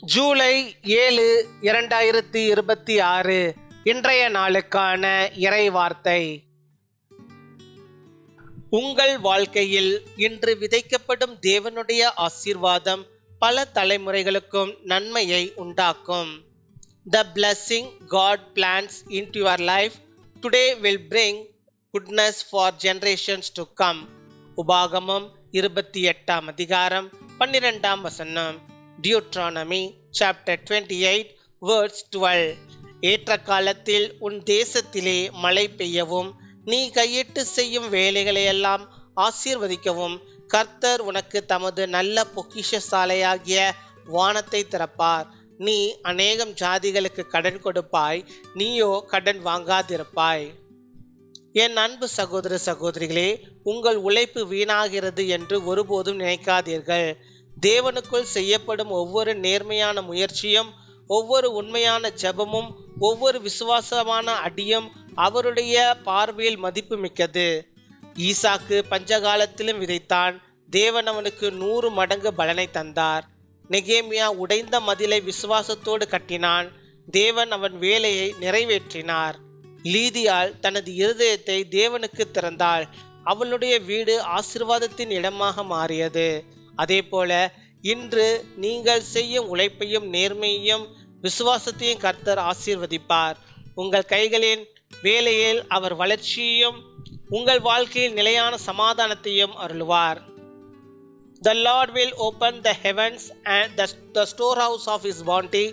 ஜூலை 7, 2026 இன்றைய நாளுக்கான இறை வார்த்தை. உங்கள் வாழ்க்கையில் இன்று விதைக்கப்படும் தேவனுடைய ஆசீர்வாதம் பல தலைமுறைகளுக்கும் நன்மையை உண்டாக்கும். The blessing God plants into your life today will bring goodness for generations to come. உபாகமம் 28 அதிகாரம் 12 வசனம். Deuteronomy chapter 28 verse 12. ஏற்ற காலத்தில் உன் தேசத்திலே மழை பெய்யவும் நீ கையிட்டு செய்யும் வேலைகளையெல்லாம் ஆசீர்வதிக்கவும் கர்த்தர் உனக்கு தமது நல்ல பொக்கிஷ சாலையாகிய வானத்தை திறப்பார். நீ அநேகம் ஜாதிகளுக்கு கடன் கொடுப்பாய், நீயோ கடன் வாங்காதிருப்பாய். என் அன்பு சகோதர சகோதரிகளே, உங்கள் உழைப்பு வீணாகிறது என்று ஒருபோதும் நினைக்காதீர்கள். தேவனுக்குள் செய்யப்படும் ஒவ்வொரு நேர்மையான முயற்சியும், ஒவ்வொரு உண்மையான ஜெபமும், ஒவ்வொரு விசுவாசமான அடியும் அவருடைய பார்வையில் மதிப்பு மிக்கது. ஈசாக்கு பஞ்சகாலத்திலும் விதைத்தான், தேவன் அவனுக்கு 100 மடங்கு பலனை தந்தார். நெகேமியா உடைந்த மதிலை விசுவாசத்தோடு கட்டினான், தேவன் அவன் வேலையை நிறைவேற்றினார். லீதியாள் தனது இருதயத்தை தேவனுக்கு திறந்தாள், அவளுடைய வீடு ஆசீர்வாதத்தின் இடமாக மாறியது. அதே போல இன்று நீங்கள் செய்யும் உழைப்பையும் நேர்மையையும் விசுவாசத்தையும் கர்த்தர் ஆசீர்வதிப்பார். உங்கள் கைகளின் வேலையில் அவர் வளர்ச்சியையும் உங்கள் வாழ்க்கையில் நிலையான சமாதானத்தையும் அருள்வார். The Lord will open the heavens and the storehouse of his bounty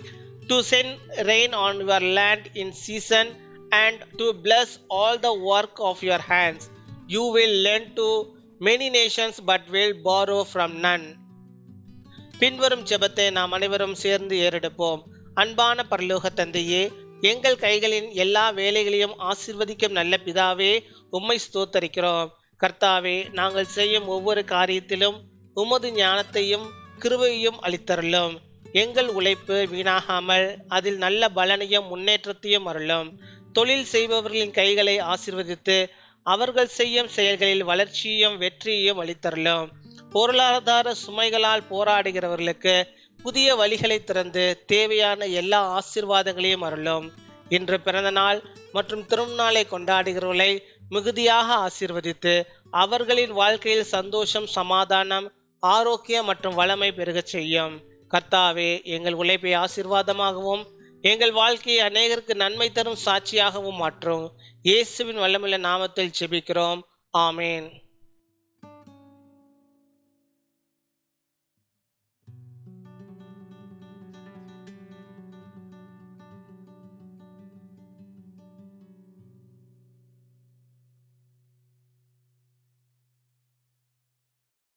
to send rain on your land in season and to bless all the work of your hands. You will lend to many nations but will borrow from none. பின்வரும் ஜெபத்தை நாம் அனைவரும் சேர்ந்து ஏறெடுப்போம். அன்பான பரலோக தந்தையே, எங்கள் கைகளின் எல்லா வேலைகளையும் ஆசீர்வதிக்கும் நல்ல பிதாவே, உம்மை ஸ்தோத்தரிக்கிறோம். கர்த்தாவே, நாங்கள் செய்யும் ஒவ்வொரு காரியத்திலும் உமது ஞானத்தையும் கிருபையையும் அளித்தருளும். எங்கள் உழைப்பு வீணாகாமல் அதில் நல்ல பலனையும் முன்னேற்றத்தையும் அருளும். தொழில் செய்பவர்களின் கைகளை ஆசீர்வதித்து அவர்கள் செய்யும் செயல்களில் வளர்ச்சியையும் வெற்றியையும் அளித்தருளும். பொருளாதார சுமைகளால் போராடுகிறவர்களுக்கு புதிய வழிகளை திறந்து தேவையான எல்லா ஆசீர்வாதங்களையும் அருளும். இன்று பிறந்த நாள் மற்றும் திருநாளை கொண்டாடுகிறவர்களை மிகுதியாக ஆசீர்வதித்து அவர்களின் வாழ்க்கையில் சந்தோஷம், சமாதானம், ஆரோக்கியம் மற்றும் வளமை பெருகச் செய்யும். கர்த்தாவே, எங்கள் உழைப்பை ஆசீர்வாதமாகவும் எங்கள் வாழ்க்கையை அநேகருக்கு நன்மை தரும் சாட்சியாகவும் மாற்றும். இயேசுவின் வல்லமையுள்ள நாமத்தில் ஜெபிக்கிறோம். ஆமேன்.